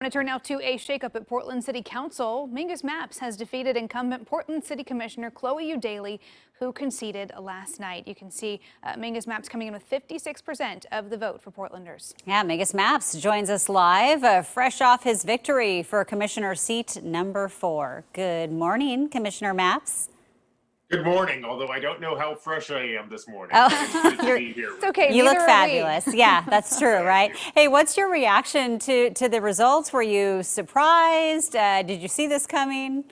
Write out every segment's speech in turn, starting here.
I want to turn now to a shakeup at Portland City Council. Mingus Mapps has defeated incumbent Portland City Commissioner Chloe Eudaly, who conceded last night. You can see Mingus Mapps coming in with 56% of the vote for Portlanders. Yeah, Mingus Mapps joins us live, fresh off his victory for Commissioner seat number 4. Good morning, Commissioner Mapps. Good morning, although I don't know how fresh I am this morning. Oh, it's good to be here. It's okay. You look neither are fabulous. we. Yeah, that's true, right? Hey, what's your reaction to the results? Were you surprised? Did you see this coming?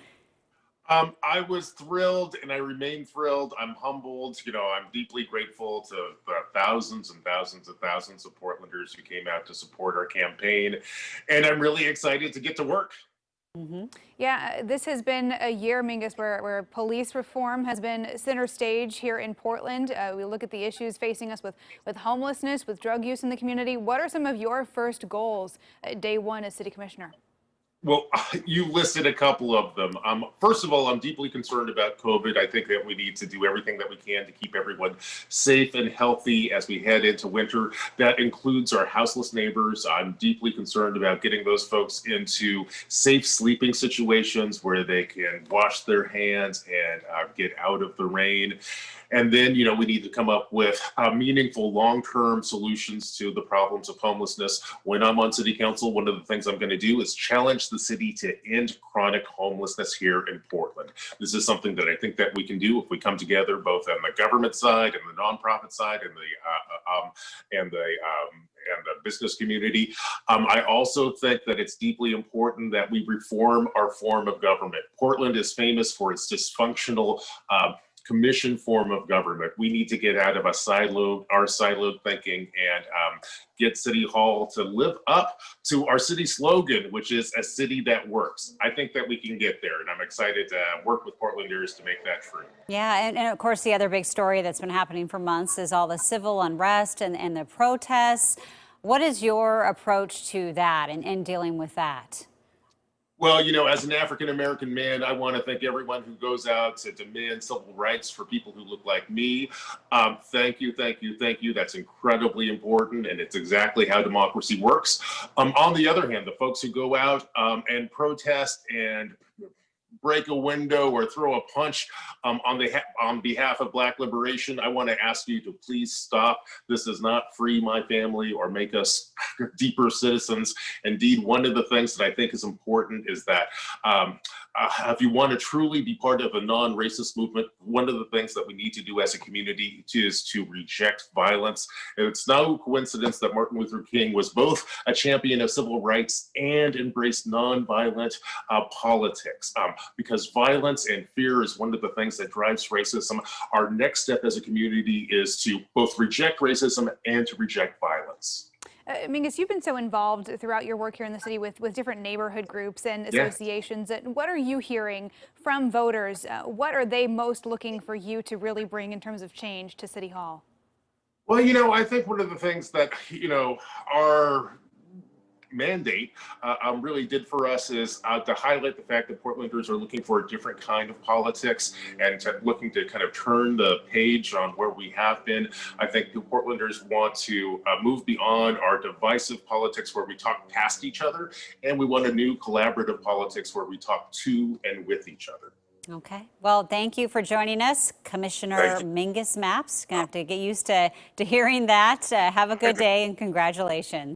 I was thrilled and I remain thrilled. I'm humbled. I'm deeply grateful to the thousands and thousands and thousands of Portlanders who came out to support our campaign. And I'm really excited to get to work. Yeah, this has been a year, Mingus, where police reform has been center stage here in Portland. We look at the issues facing us with homelessness, with drug use in the community. What are some of your first goals at day one as city commissioner? Well, you listed a couple of them. First of all, I'm deeply concerned about COVID. I think that we need to do everything that we can to keep everyone safe and healthy as we head into winter. That includes our houseless neighbors. I'm deeply concerned about getting those folks into safe sleeping situations where they can wash their hands and get out of the rain. And then, we need to come up with meaningful long-term solutions to the problems of homelessness. When I'm on city council, one of the things I'm going to do is challenge the city to end chronic homelessness here in Portland. This is something that I think that we can do if we come together, both on the government side and the nonprofit side and the business community. I also think that it's deeply important that we reform our form of government. Portland is famous for its dysfunctional commission form of government. We need to get out of our siloed thinking and get City Hall to live up to our city slogan, which is a city that works. I think that we can get there, and I'm excited to work with Portlanders to make that true. Yeah, and of course the other big story that's been happening for months is all the civil unrest and the protests. What is your approach to that and dealing with that? Well, as an African-American man, I want to thank everyone who goes out to demand civil rights for people who look like me. Thank you, thank you, thank you. That's incredibly important, and it's exactly how democracy works. On the other hand, the folks who go out and protest and break a window or throw a punch on behalf of Black liberation, I want to ask you to please stop. This does not free my family or make us deeper citizens. Indeed, one of the things that I think is important is that if you want to truly be part of a non-racist movement, one of the things that we need to do as a community is to reject violence. It's no coincidence that Martin Luther King was both a champion of civil rights and embraced nonviolent politics. Because violence and fear is one of the things that drives racism. Our next step as a community is to both reject racism and to reject violence. Mingus, you've been so involved throughout your work here in the city with different neighborhood groups and associations. Yeah. What are you hearing from voters? What are they most looking for you to really bring in terms of change to City Hall? Well, I think one of the things that, our mandate really did for us is to highlight the fact that Portlanders are looking for a different kind of politics and looking to kind of turn the page on where we have been. I think the Portlanders want to move beyond our divisive politics where we talk past each other, and we want a new collaborative politics where we talk to and with each other. Okay. Well, thank you for joining us, Commissioner Mingus Mapps. Gonna have to get used to hearing that. Have a good day and congratulations.